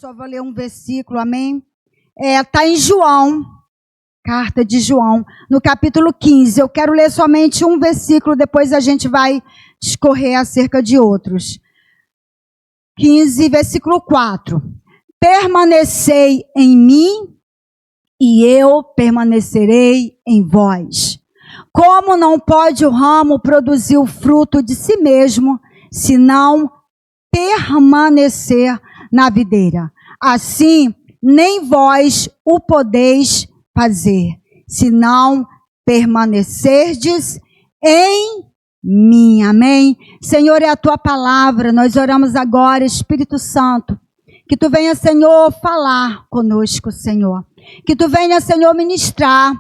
só vou ler um versículo, amém? Está em João, carta de João, no capítulo 15. Eu quero ler somente um versículo, depois a gente vai discorrer acerca de outros. 15, versículo 4. Permanecei em mim e eu permanecerei em vós. Como não pode o ramo produzir o fruto de si mesmo, se não permanecer na videira? Assim, nem vós o podeis fazer, se não permanecerdes em mim. Amém? Senhor, é a tua palavra. Nós oramos agora, Espírito Santo, que tu venha, Senhor, falar conosco, Senhor. Que tu venha, Senhor, ministrar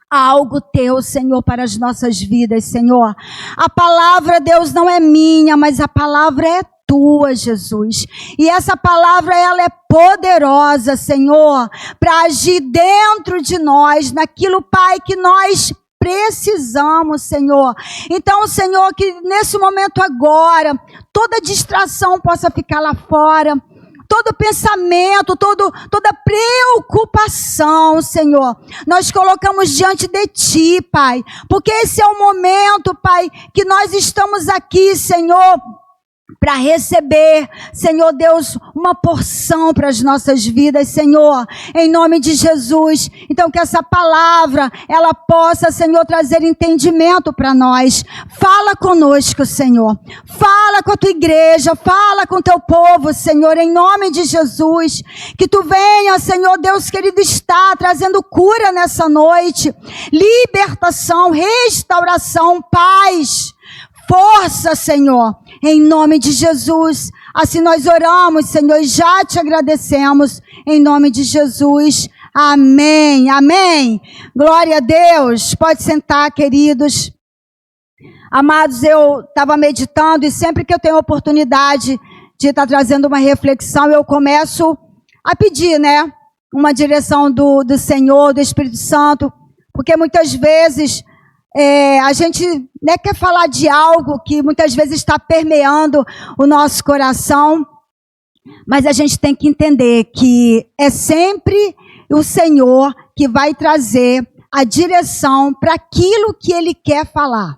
algo teu, Senhor, para as nossas vidas, Senhor. A palavra, Deus, não é minha, mas a palavra é tua, Jesus. E essa palavra, ela é poderosa, Senhor, para agir dentro de nós, naquilo, Pai, que nós precisamos, Senhor. Então, Senhor, que nesse momento agora, toda distração possa ficar lá fora, todo pensamento, toda preocupação, Senhor, nós colocamos diante de Ti, Pai, porque esse é o momento, Pai, que nós estamos aqui, Senhor, para receber, Senhor Deus, uma porção para as nossas vidas, Senhor, em nome de Jesus. Então que essa palavra, ela possa, Senhor, trazer entendimento para nós. Fala conosco, Senhor. Fala com a tua igreja, fala com o teu povo, Senhor, em nome de Jesus. Que tu venha, Senhor Deus querido, estar trazendo cura nessa noite, libertação, restauração, paz, força, Senhor, em nome de Jesus. Assim nós oramos, Senhor, e já te agradecemos, em nome de Jesus. Amém, amém. Glória a Deus. Pode sentar, queridos. Amados, eu estava meditando e sempre que eu tenho oportunidade de estar trazendo uma reflexão, eu começo a pedir, né, uma direção do Senhor, do Espírito Santo, porque muitas vezes a gente, né, quer falar de algo que muitas vezes está permeando o nosso coração, mas a gente tem que entender que é sempre o Senhor que vai trazer a direção para aquilo que Ele quer falar,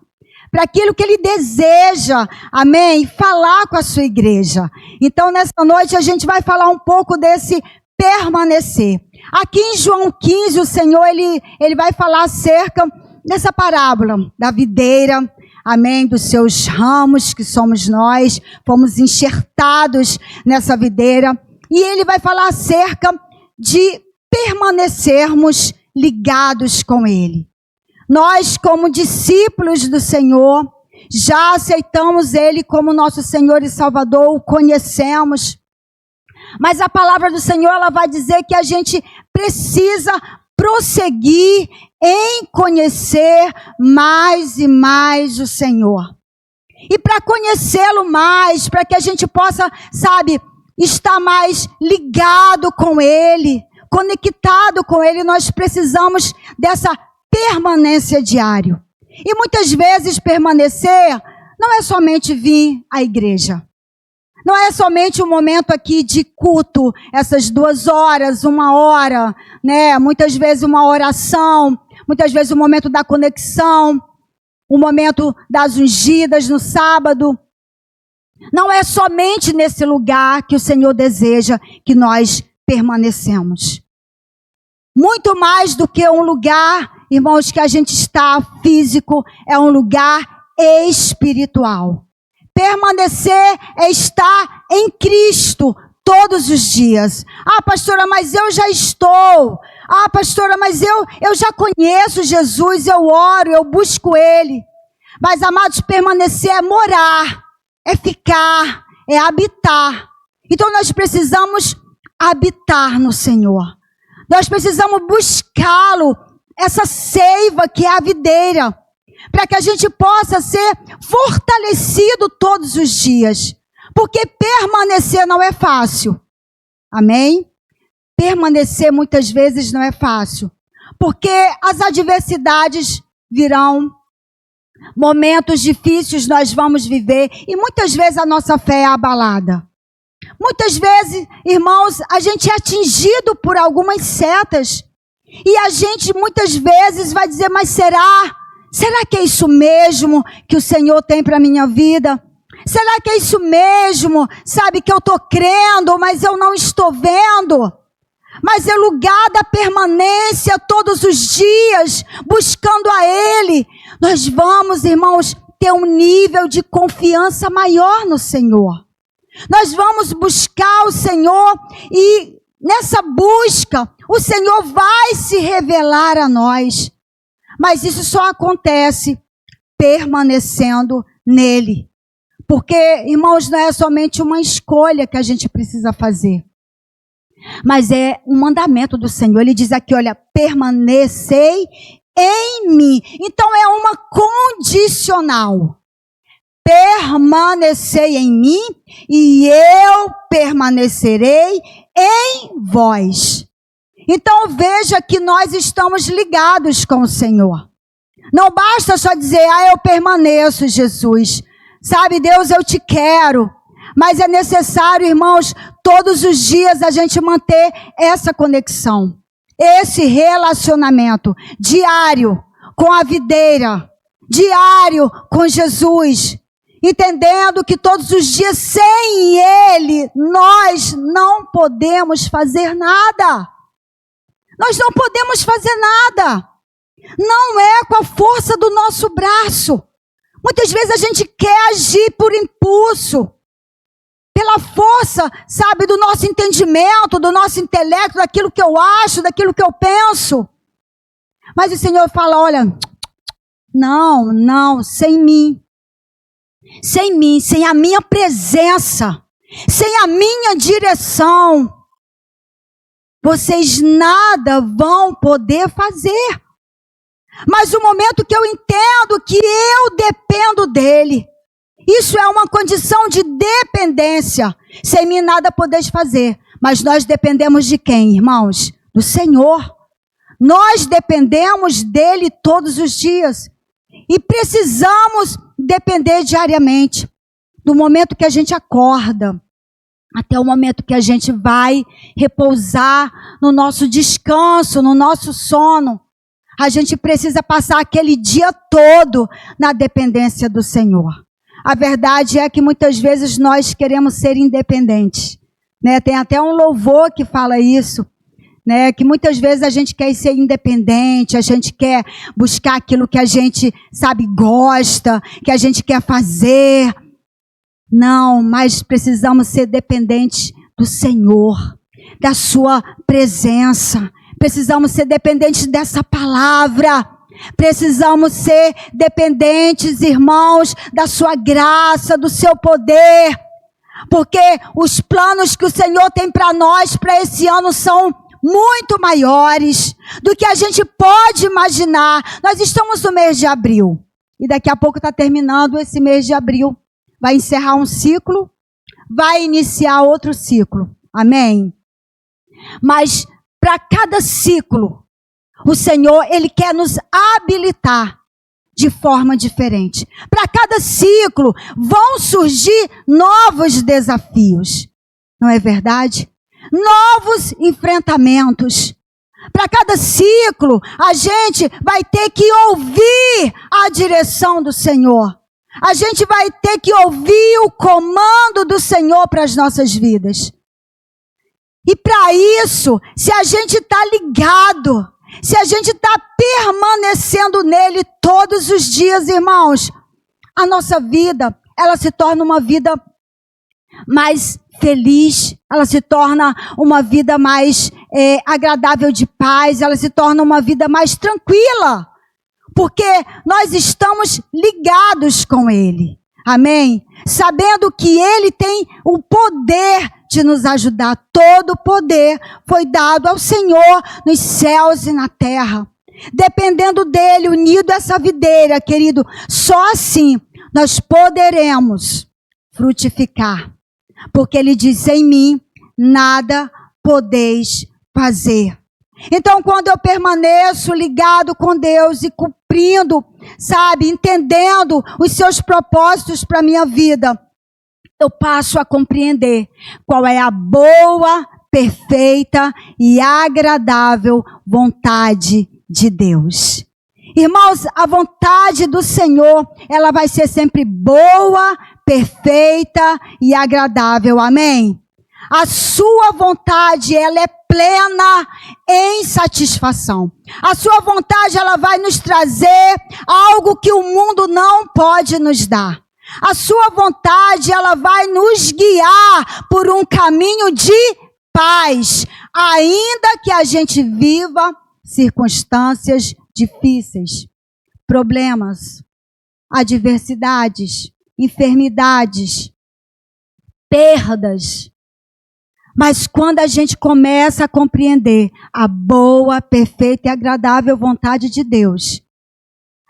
para aquilo que Ele deseja, amém, falar com a sua igreja. Então nessa noite a gente vai falar um pouco desse permanecer. Aqui em João 15 o Senhor ele vai falar acerca dessa parábola da videira, amém, dos seus ramos, que somos nós, fomos enxertados nessa videira, e ele vai falar acerca de permanecermos ligados com ele. Nós, como discípulos do Senhor, já aceitamos ele como nosso Senhor e Salvador, o conhecemos, mas a palavra do Senhor, ela vai dizer que a gente precisa prosseguir em conhecer mais e mais o Senhor. E para conhecê-lo mais, para que a gente possa, sabe, estar mais ligado com Ele, conectado com Ele, nós precisamos dessa permanência diária. E muitas vezes permanecer não é somente vir à igreja. Não é somente um momento aqui de culto, essas 2 horas, 1 hora, né? Muitas vezes uma oração, muitas vezes o momento da conexão, o momento das ungidas no sábado. Não é somente nesse lugar que o Senhor deseja que nós permanecemos. Muito mais do que um lugar, irmãos, que a gente está físico, é um lugar espiritual. Permanecer é estar em Cristo todos os dias. Ah, pastora, mas eu já estou. Ah, pastora, mas eu já conheço Jesus, eu oro, eu busco Ele. Mas, amados, permanecer é morar, é ficar, é habitar. Então nós precisamos habitar no Senhor. Nós precisamos buscá-lo, essa seiva que é a videira, para que a gente possa ser fortalecido todos os dias. Porque permanecer não é fácil. Amém? Permanecer muitas vezes não é fácil. Porque as adversidades virão, momentos difíceis nós vamos viver, e muitas vezes a nossa fé é abalada. Muitas vezes, irmãos, a gente é atingido por algumas setas. E a gente muitas vezes vai dizer, mas será? Será que é isso mesmo que o Senhor tem para a minha vida? Será que é isso mesmo? Sabe, que eu estou crendo, mas eu não estou vendo. Mas é lugar da permanência todos os dias, buscando a Ele. Nós vamos, irmãos, ter um nível de confiança maior no Senhor. Nós vamos buscar o Senhor e nessa busca, o Senhor vai se revelar a nós. Mas isso só acontece permanecendo nele. Porque, irmãos, não é somente uma escolha que a gente precisa fazer. Mas é um mandamento do Senhor. Ele diz aqui, olha, permanecei em mim. Então é uma condicional. Permanecei em mim e eu permanecerei em vós. Então veja que nós estamos ligados com o Senhor. Não basta só dizer, eu permaneço, Jesus. Sabe, Deus, eu te quero. Mas é necessário, irmãos, todos os dias a gente manter essa conexão. Esse relacionamento diário com a videira. Diário com Jesus. Entendendo que todos os dias sem Ele, nós não podemos fazer nada. Nós não podemos fazer nada. Não é com a força do nosso braço. Muitas vezes a gente quer agir por impulso. Pela força, sabe, do nosso entendimento, do nosso intelecto, daquilo que eu acho, daquilo que eu penso. Mas o Senhor fala, olha, não, sem mim. Sem mim, sem a minha presença, sem a minha direção, vocês nada vão poder fazer. Mas o momento que eu entendo que eu dependo dele, isso é uma condição de dependência. Sem mim nada podeis fazer. Mas nós dependemos de quem, irmãos? Do Senhor. Nós dependemos dele todos os dias. E precisamos depender diariamente. Do momento que a gente acorda, até o momento que a gente vai repousar no nosso descanso, no nosso sono. A gente precisa passar aquele dia todo na dependência do Senhor. A verdade é que muitas vezes nós queremos ser independentes, né? Tem até um louvor que fala isso, né? Que muitas vezes a gente quer ser independente, a gente quer buscar aquilo que a gente, sabe, gosta, que a gente quer fazer. Não, mas precisamos ser dependentes do Senhor, da sua presença. Precisamos ser dependentes dessa palavra. Precisamos ser dependentes, irmãos, da sua graça, do seu poder. Porque os planos que o Senhor tem para nós, para esse ano, são muito maiores do que a gente pode imaginar. Nós estamos no mês de abril. E daqui a pouco está terminando esse mês de abril. Vai encerrar um ciclo, vai iniciar outro ciclo. Amém? Mas para cada ciclo, o Senhor, Ele quer nos habilitar de forma diferente. Para cada ciclo, vão surgir novos desafios. Não é verdade? Novos enfrentamentos. Para cada ciclo, a gente vai ter que ouvir a direção do Senhor. A gente vai ter que ouvir o comando do Senhor para as nossas vidas. E para isso, se a gente está ligado, se a gente está permanecendo nele todos os dias, irmãos, a nossa vida, ela se torna uma vida mais feliz, ela se torna uma vida mais agradável de paz, ela se torna uma vida mais tranquila, porque nós estamos ligados com ele, amém? Sabendo que ele tem o poder de nos ajudar. Todo o poder foi dado ao Senhor nos céus e na terra. Dependendo dele, unido a essa videira, querido, só assim nós poderemos frutificar. Porque ele diz, em mim nada podeis fazer. Então, quando eu permaneço ligado com Deus e cumprindo, sabe, entendendo os seus propósitos para a minha vida, eu passo a compreender qual é a boa, perfeita e agradável vontade de Deus. Irmãos, a vontade do Senhor, ela vai ser sempre boa, perfeita e agradável. Amém? A sua vontade, ela é plena em satisfação. A sua vontade, ela vai nos trazer algo que o mundo não pode nos dar. A sua vontade, ela vai nos guiar por um caminho de paz, ainda que a gente viva circunstâncias difíceis, problemas, adversidades, enfermidades, perdas. Mas quando a gente começa a compreender a boa, perfeita e agradável vontade de Deus,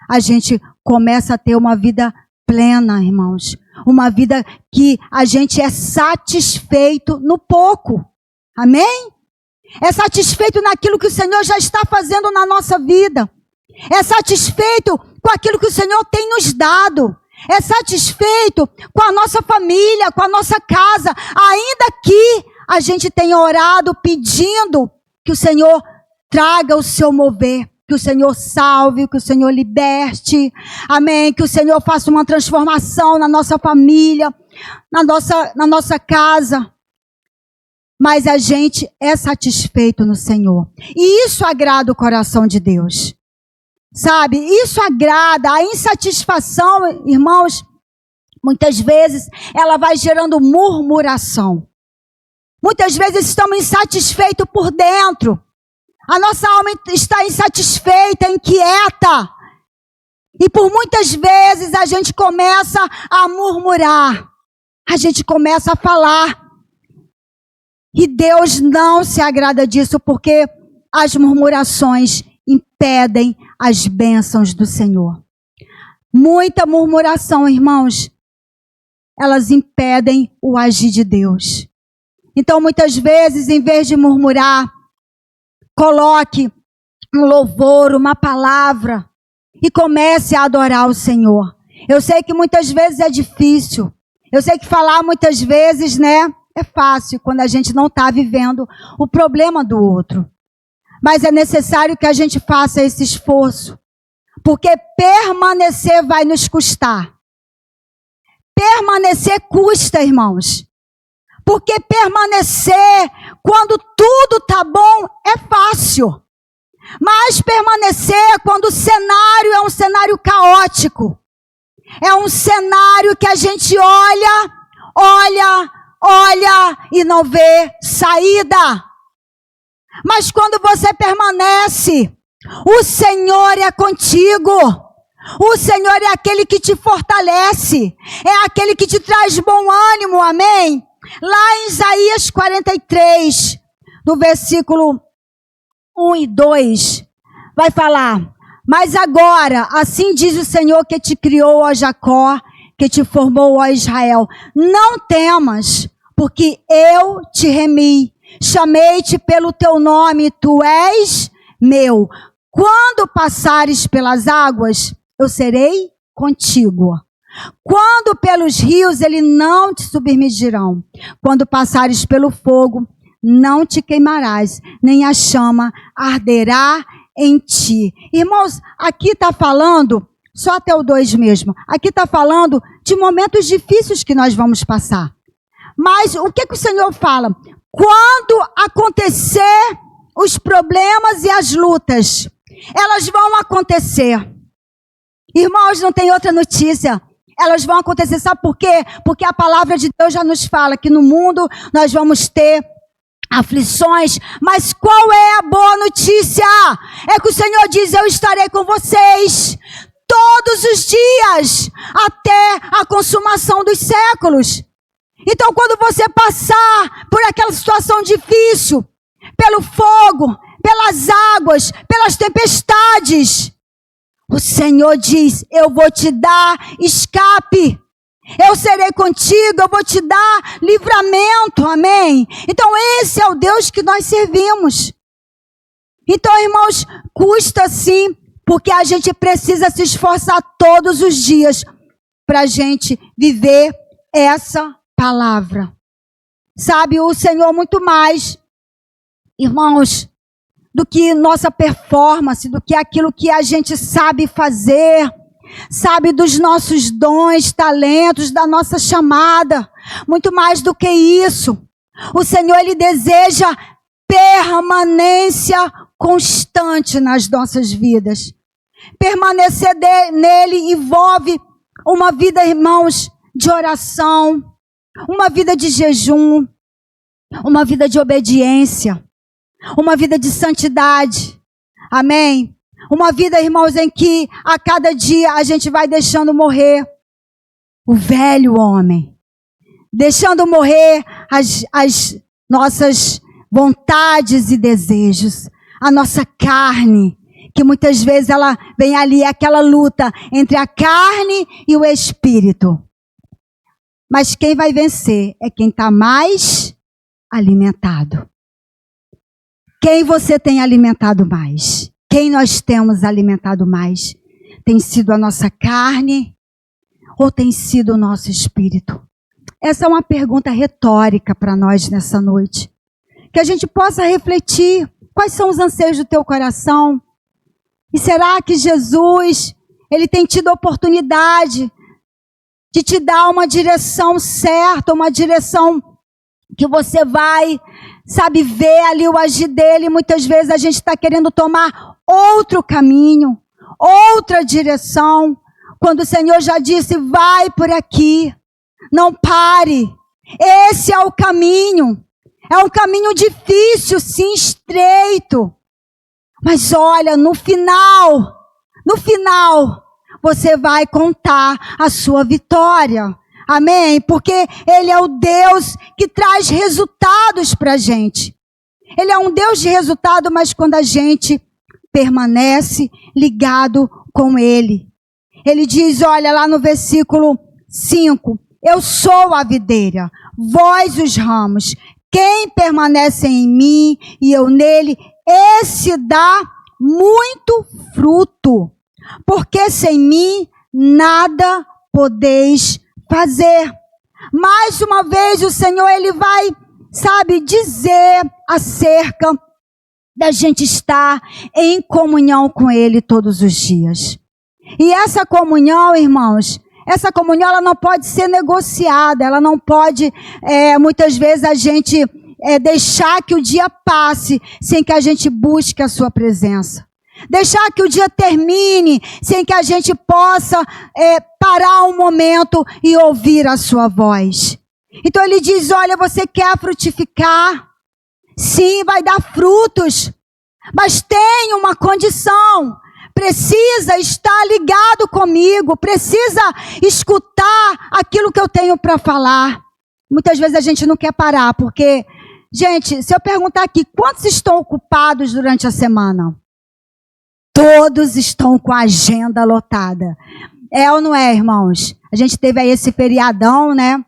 a gente começa a ter uma vida plena, irmãos. Uma vida que a gente é satisfeito no pouco. Amém? É satisfeito naquilo que o Senhor já está fazendo na nossa vida. É satisfeito com aquilo que o Senhor tem nos dado. É satisfeito com a nossa família, com a nossa casa. Ainda que a gente tenha orado pedindo que o Senhor traga o seu mover, que o Senhor salve, que o Senhor liberte, amém, que o Senhor faça uma transformação na nossa família, na nossa casa. Mas a gente é satisfeito no Senhor. E isso agrada o coração de Deus. Sabe, isso agrada. A insatisfação, irmãos, muitas vezes ela vai gerando murmuração. Muitas vezes estamos insatisfeitos por dentro. A nossa alma está insatisfeita, inquieta. E por muitas vezes a gente começa a murmurar. A gente começa a falar. E Deus não se agrada disso, porque as murmurações impedem as bênçãos do Senhor. Muita murmuração, irmãos, elas impedem o agir de Deus. Então, muitas vezes, em vez de murmurar, coloque um louvor, uma palavra e comece a adorar o Senhor. Eu sei que muitas vezes é difícil. Eu sei que falar muitas vezes, né, é fácil quando a gente não está vivendo o problema do outro. Mas é necessário que a gente faça esse esforço. Porque permanecer vai nos custar. Permanecer custa, irmãos. Porque permanecer, quando tudo está bom, é fácil. Mas permanecer quando o cenário é um cenário caótico. É um cenário que a gente olha e não vê saída. Mas quando você permanece, o Senhor é contigo. O Senhor é aquele que te fortalece. É aquele que te traz bom ânimo, amém? Lá em Isaías 43, no versículo 1 e 2, vai falar: mas agora, assim diz o Senhor que te criou, ó Jacó, que te formou, ó Israel, não temas, porque eu te remi, chamei-te pelo teu nome, tu és meu. Quando passares pelas águas, eu serei contigo. Quando pelos rios, eles não te submergirão. Quando passares pelo fogo, não te queimarás, nem a chama arderá em ti. Irmãos, aqui está falando, só até o 2 mesmo, aqui está falando de momentos difíceis que nós vamos passar. Mas o que o Senhor fala? Quando acontecer os problemas e as lutas, elas vão acontecer. Irmãos, não tem outra notícia. Elas vão acontecer, sabe por quê? Porque a palavra de Deus já nos fala que no mundo nós vamos ter aflições, mas qual é a boa notícia? É que o Senhor diz: eu estarei com vocês todos os dias, até a consumação dos séculos. Então, quando você passar por aquela situação difícil, pelo fogo, pelas águas, pelas tempestades, o Senhor diz: eu vou te dar escape. Eu serei contigo, eu vou te dar livramento, amém? Então esse é o Deus que nós servimos. Então, irmãos, custa sim, porque a gente precisa se esforçar todos os dias para a gente viver essa palavra. Sabe, o Senhor muito mais, irmãos, do que nossa performance, do que aquilo que a gente sabe fazer, sabe, dos nossos dons, talentos, da nossa chamada. Muito mais do que isso. O Senhor, Ele deseja permanência constante nas nossas vidas. Permanecer nele envolve uma vida, irmãos, de oração, uma vida de jejum, uma vida de obediência, uma vida de santidade. Amém? Uma vida, irmãos, em que a cada dia a gente vai deixando morrer o velho homem, deixando morrer as nossas vontades e desejos, a nossa carne, que muitas vezes ela vem ali, aquela luta entre a carne e o espírito. Mas quem vai vencer é quem está mais alimentado. Quem você tem alimentado mais? Quem nós temos alimentado mais? Tem sido a nossa carne ou tem sido o nosso espírito? Essa é uma pergunta retórica para nós nessa noite. Que a gente possa refletir quais são os anseios do teu coração. E será que Jesus, Ele tem tido a oportunidade de te dar uma direção certa, uma direção que você vai, sabe, ver ali o agir dele. Muitas vezes a gente está querendo tomar outro caminho, outra direção, quando o Senhor já disse, vai por aqui, não pare, esse é o caminho. É um caminho difícil, sim, estreito. Mas olha, no final, você vai contar a sua vitória. Amém? Porque Ele é o Deus que traz resultados para a gente. Ele é um Deus de resultado, mas quando a gente permanece ligado com Ele. Ele diz, olha, lá no versículo 5, eu sou a videira, vós os ramos. Quem permanece em mim e eu nele, esse dá muito fruto. Porque sem mim nada podeis fazer. Mais uma vez o Senhor, Ele vai, sabe, dizer acerca da gente estar em comunhão com Ele todos os dias. E essa comunhão, irmãos, essa comunhão ela não pode ser negociada, ela não pode, muitas vezes, a gente deixar que o dia passe sem que a gente busque a sua presença. Deixar que o dia termine sem que a gente possa parar um momento e ouvir a sua voz. Então ele diz, olha, você quer frutificar? Sim, vai dar frutos, mas tem uma condição. Precisa estar ligado comigo, precisa escutar aquilo que eu tenho para falar. Muitas vezes a gente não quer parar, porque, gente, se eu perguntar aqui, quantos estão ocupados durante a semana? Todos estão com a agenda lotada. É ou não é, irmãos? A gente teve aí esse feriadão, né?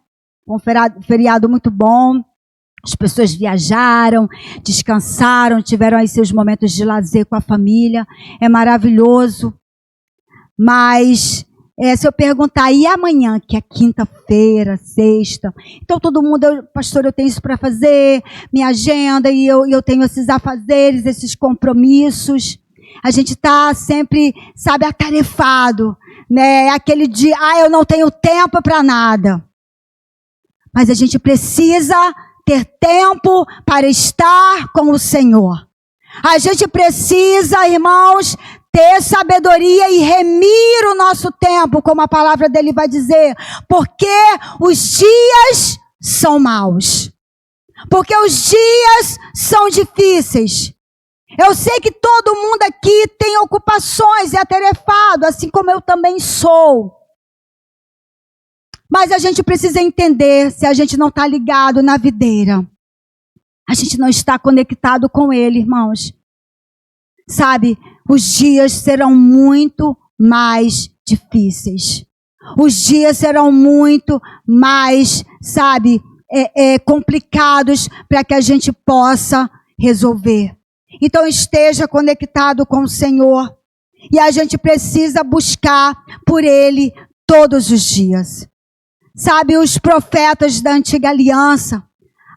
Um feriado muito bom. As pessoas viajaram, descansaram, tiveram aí seus momentos de lazer com a família. É maravilhoso. Mas, se eu perguntar, e amanhã, que é quinta-feira, sexta? Então todo mundo, pastor, eu tenho isso para fazer, minha agenda, e eu tenho esses afazeres, esses compromissos. A gente está sempre, sabe, atarefado, né? Aquele dia, eu não tenho tempo para nada. Mas a gente precisa ter tempo para estar com o Senhor. A gente precisa, irmãos, ter sabedoria e remir o nosso tempo, como a palavra dele vai dizer, porque os dias são maus. Porque os dias são difíceis. Eu sei que todo mundo aqui tem ocupações, é atarefado, assim como eu também sou. Mas a gente precisa entender, se a gente não está ligado na videira, a gente não está conectado com Ele, irmãos. Sabe, os dias serão muito mais difíceis. Os dias serão muito mais, sabe, complicados para que a gente possa resolver. Então esteja conectado com o Senhor. E a gente precisa buscar por Ele todos os dias. sabe, os profetas da antiga aliança.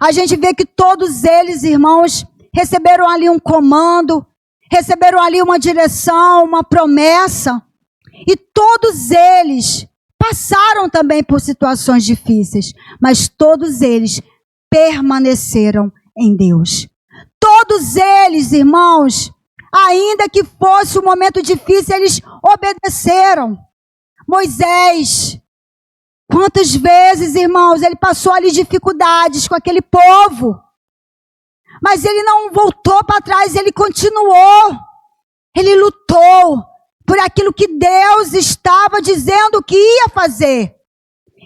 A gente vê que todos eles, irmãos, receberam ali um comando, receberam ali uma direção, uma promessa. E todos eles passaram também por situações difíceis, mas todos eles permaneceram em Deus. Todos eles, irmãos, ainda que fosse um momento difícil, eles obedeceram. Moisés, quantas vezes, irmãos, ele passou ali dificuldades com aquele povo, mas ele não voltou para trás, ele continuou, ele lutou por aquilo que Deus estava dizendo que ia fazer.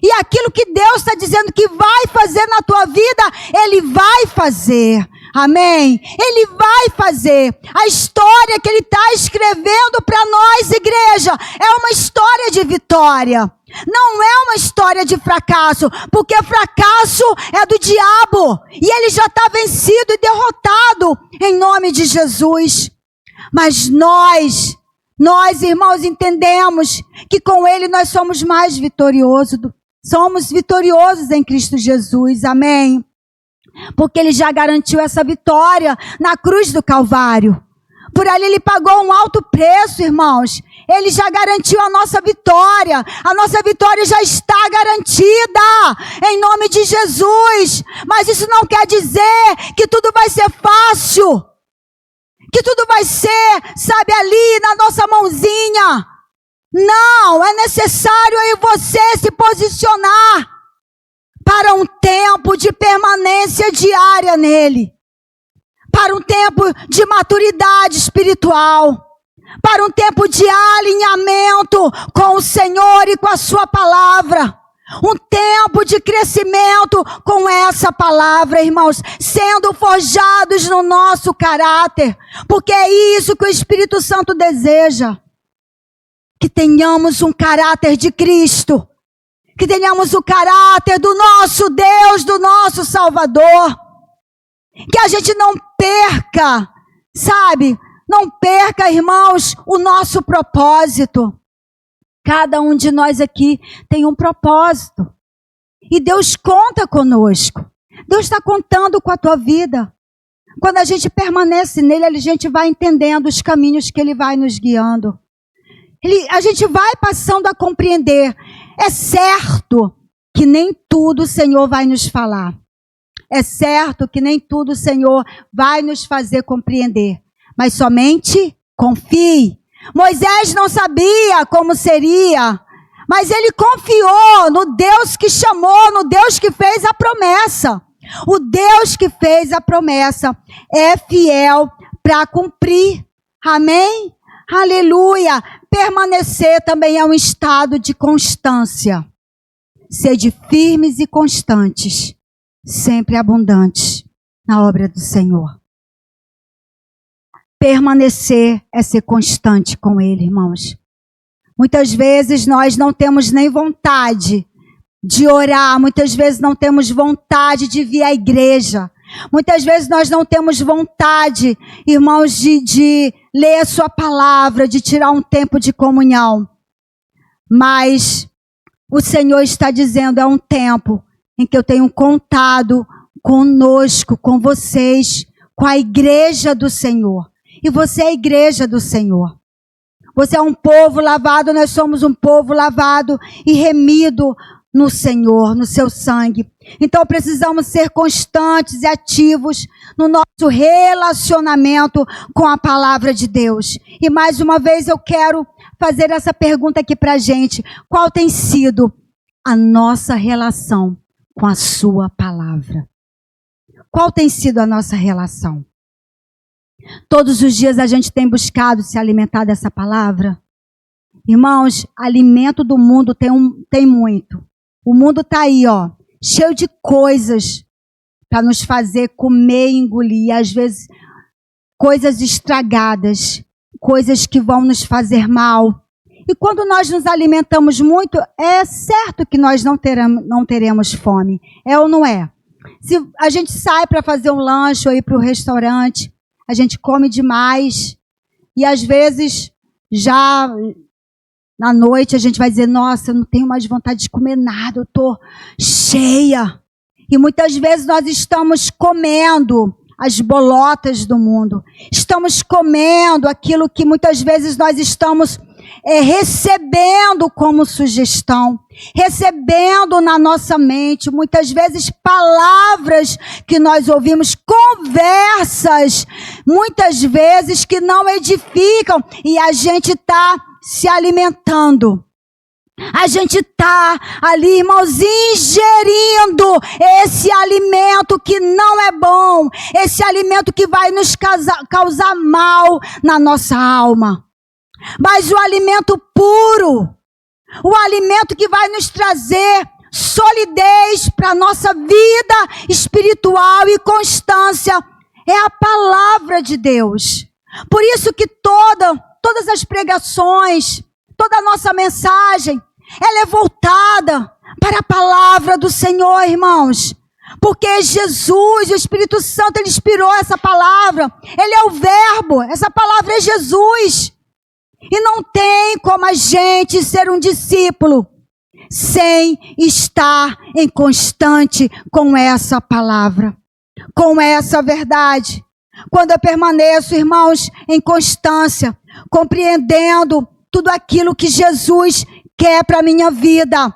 E aquilo que Deus está dizendo que vai fazer na tua vida, Ele vai fazer. Amém? Ele vai fazer. A história que Ele está escrevendo para nós, igreja, é uma história de vitória. Não é uma história de fracasso, porque fracasso é do diabo. E ele já está vencido e derrotado em nome de Jesus. Mas nós, irmãos, entendemos que com Ele nós somos mais vitoriosos. Somos vitoriosos em Cristo Jesus, amém? Porque Ele já garantiu essa vitória na cruz do Calvário. Por ali Ele pagou um alto preço, irmãos. Ele já garantiu a nossa vitória. A nossa vitória já está garantida em nome de Jesus. Mas isso não quer dizer que tudo vai ser fácil. Que tudo vai ser, sabe, ali na nossa mãozinha. Não, é necessário eu e você se posicionar para um tempo de permanência diária nele. Para um tempo de maturidade espiritual. Para um tempo de alinhamento com o Senhor e com a sua palavra. Um tempo de crescimento com essa palavra, irmãos, sendo forjados no nosso caráter, porque é isso que o Espírito Santo deseja. Que tenhamos um caráter de Cristo, que tenhamos o caráter do nosso Deus, do nosso Salvador, que a gente não perca, sabe, não perca, irmãos, o nosso propósito. Cada um de nós aqui tem um propósito. E Deus conta conosco. Deus está contando com a tua vida. Quando a gente permanece nele, a gente vai entendendo os caminhos que Ele vai nos guiando. A gente vai passando a compreender. É certo que nem tudo o Senhor vai nos falar. É certo que nem tudo o Senhor vai nos fazer compreender. Mas somente confie. Moisés não sabia como seria, mas ele confiou no Deus que chamou, no Deus que fez a promessa. O Deus que fez a promessa é fiel para cumprir. Amém? Aleluia! Permanecer também é um estado de constância. Sede firmes e constantes, sempre abundantes na obra do Senhor. Permanecer é ser constante com Ele, irmãos. Muitas vezes nós não temos nem vontade de orar, muitas vezes não temos vontade de vir à igreja. Muitas vezes nós não temos vontade, irmãos, de ler a sua palavra, de tirar um tempo de comunhão. Mas o Senhor está dizendo, é um tempo em que eu tenho contado conosco, com vocês, com a igreja do Senhor. E você é a igreja do Senhor. Você é um povo lavado, nós somos um povo lavado e remido no Senhor, no seu sangue. Então precisamos ser constantes e ativos no nosso relacionamento com a palavra de Deus. E mais uma vez eu quero fazer essa pergunta aqui pra gente. Qual tem sido a nossa relação com a sua palavra? Qual tem sido a nossa relação? Todos os dias a gente tem buscado se alimentar dessa palavra? Irmãos, alimento do mundo tem muito. O mundo está aí, ó, cheio de coisas para nos fazer comer e engolir. Às vezes, coisas estragadas, coisas que vão nos fazer mal. E quando nós nos alimentamos muito, é certo que nós não teremos fome. É ou não é? Se a gente sai para fazer um lanche ou ir para o restaurante, a gente come demais. E às vezes já na noite a gente vai dizer, nossa, eu não tenho mais vontade de comer nada, eu estou cheia. E muitas vezes nós estamos comendo as bolotas do mundo. Estamos comendo aquilo que muitas vezes nós estamos recebendo como sugestão, recebendo na nossa mente, muitas vezes palavras que nós ouvimos, conversas, muitas vezes que não edificam, e a gente está se alimentando. A gente está ali, irmãos, ingerindo esse alimento que não é bom, esse alimento que vai nos causar mal na nossa alma. Mas o alimento puro, o alimento que vai nos trazer solidez para a nossa vida espiritual e constância, é a palavra de Deus. Por isso que todas as pregações, toda a nossa mensagem, ela é voltada para a palavra do Senhor, irmãos. Porque Jesus, o Espírito Santo, ele inspirou essa palavra. Ele é o verbo, essa palavra é Jesus. E não tem como a gente ser um discípulo sem estar em constante com essa palavra, com essa verdade. Quando eu permaneço, irmãos, em constância, compreendendo tudo aquilo que Jesus quer para a minha vida,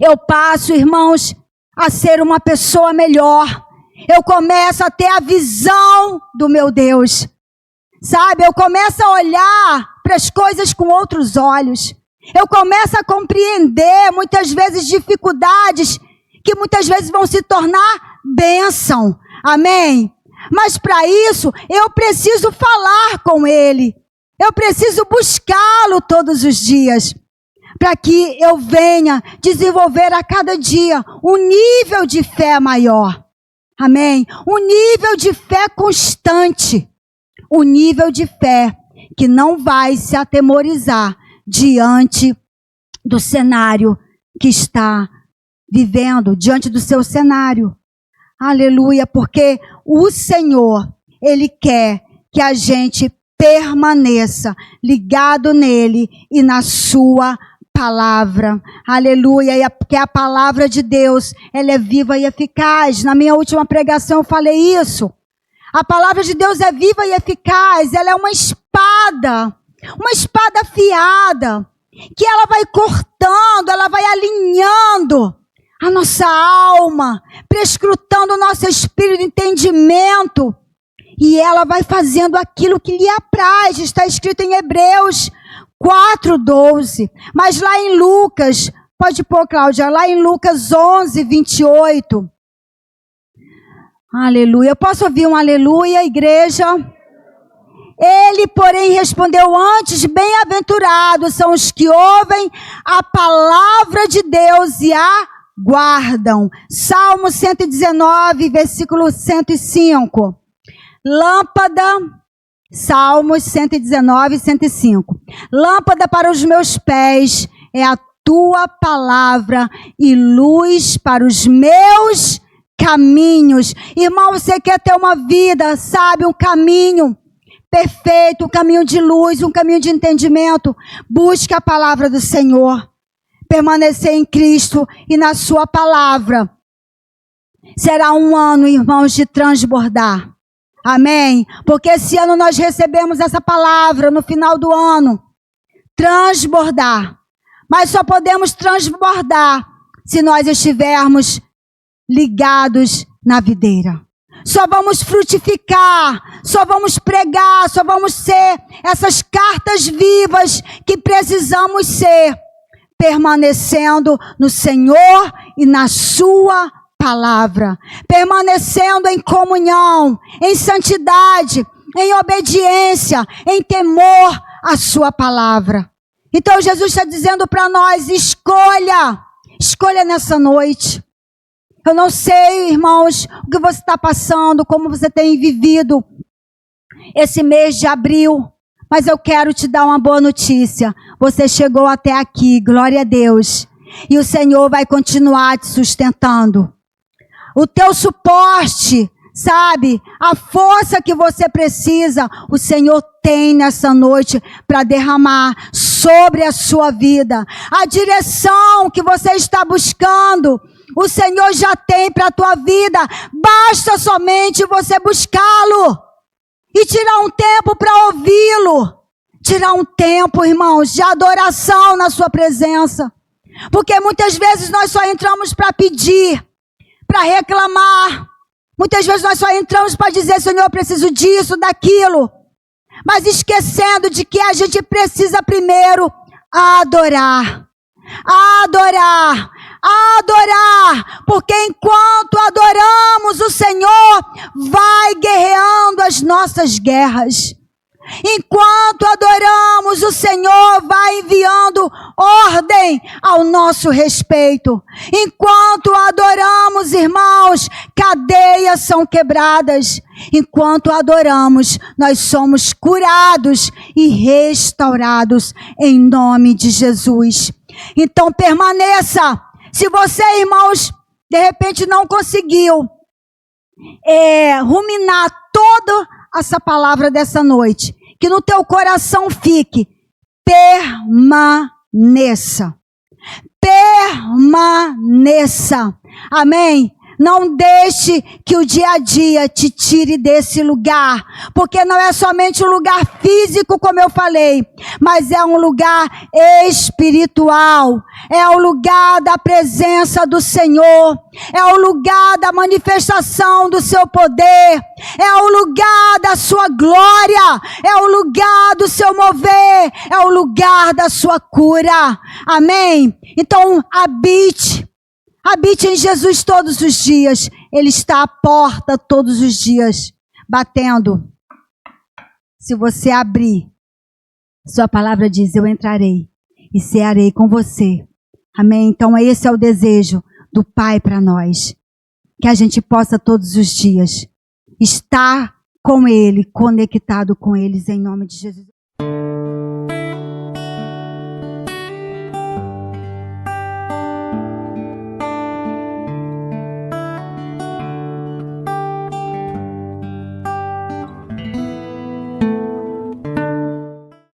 eu passo, irmãos, a ser uma pessoa melhor. Eu começo a ter a visão do meu Deus. Sabe, eu começo a olhar para as coisas com outros olhos. Eu começo a compreender, muitas vezes, dificuldades que muitas vezes vão se tornar bênção. Amém? Mas para isso, eu preciso falar com Ele. Eu preciso buscá-lo todos os dias, para que eu venha desenvolver a cada dia um nível de fé maior. Amém? Um nível de fé constante. Um nível de fé que não vai se atemorizar diante do cenário que está vivendo, diante do seu cenário. Aleluia, porque o Senhor, Ele quer que a gente permaneça ligado nele e na sua palavra. Aleluia, porque a palavra de Deus, ela é viva e eficaz. Na minha última pregação eu falei isso. A palavra de Deus é viva e eficaz, ela é uma espada afiada, que ela vai cortando, ela vai alinhando a nossa alma, prescrutando o nosso espírito de entendimento, e ela vai fazendo aquilo que lhe apraz. Está escrito em Hebreus 4:12, mas lá em Lucas, pode pôr, Cláudia, lá em Lucas 11:28, aleluia, eu posso ouvir um aleluia, igreja? Ele, porém, respondeu antes, bem-aventurados são os que ouvem a palavra de Deus e a guardam. Salmo 119, versículo 105. Lâmpada, Salmos 119, 105. Lâmpada para os meus pés é a tua palavra e luz para os meus caminhos. Irmão, você quer ter uma vida, sabe, um caminho perfeito, um caminho de luz, um caminho de entendimento? Busque a palavra do Senhor. Permanecer em Cristo e na sua palavra. Será um ano, irmãos, de transbordar. Amém? Porque esse ano nós recebemos essa palavra no final do ano. Transbordar. Mas só podemos transbordar se nós estivermos ligados na videira. Só vamos frutificar, só vamos pregar, só vamos ser essas cartas vivas que precisamos ser, permanecendo no Senhor e na sua palavra, permanecendo em comunhão, em santidade, em obediência, em temor à sua palavra. Então Jesus está dizendo para nós, escolha nessa noite. Eu não sei, irmãos, o que você está passando, como você tem vivido esse mês de abril, mas eu quero te dar uma boa notícia. Você chegou até aqui, glória a Deus. E o Senhor vai continuar te sustentando. O teu suporte, sabe, a força que você precisa, o Senhor tem nessa noite para derramar sobre a sua vida. A direção que você está buscando, o Senhor já tem para a tua vida. Basta somente você buscá-lo e tirar um tempo para ouvi-lo. Tirar um tempo, irmãos, de adoração na sua presença. Porque muitas vezes nós só entramos para pedir, para reclamar. Muitas vezes nós só entramos para dizer, Senhor, eu preciso disso, daquilo. Mas esquecendo de que a gente precisa primeiro adorar. Adorar. Adorar. Porque enquanto adoramos, o Senhor vai guerreando as nossas guerras. Enquanto adoramos, o Senhor vai enviando ordem ao nosso respeito. Enquanto adoramos, irmãos, cadeias são quebradas. Enquanto adoramos, nós somos curados e restaurados em nome de Jesus. Então permaneça. Se você, irmãos, de repente não conseguiu ruminar toda essa palavra dessa noite, que no teu coração fique, permaneça. Permaneça. Amém? Não deixe que o dia a dia te tire desse lugar, porque não é somente um lugar físico, como eu falei, mas é um lugar espiritual, é o lugar da presença do Senhor, é o lugar da manifestação do seu poder, é o lugar da sua glória, é o lugar do seu mover, é o lugar da sua cura. Amém? Então, habite em Jesus todos os dias. Ele está à porta todos os dias, batendo. Se você abrir, sua palavra diz, eu entrarei e cearei com você. Amém? Então esse é o desejo do Pai para nós. Que a gente possa todos os dias estar com Ele, conectado com eles, em nome de Jesus.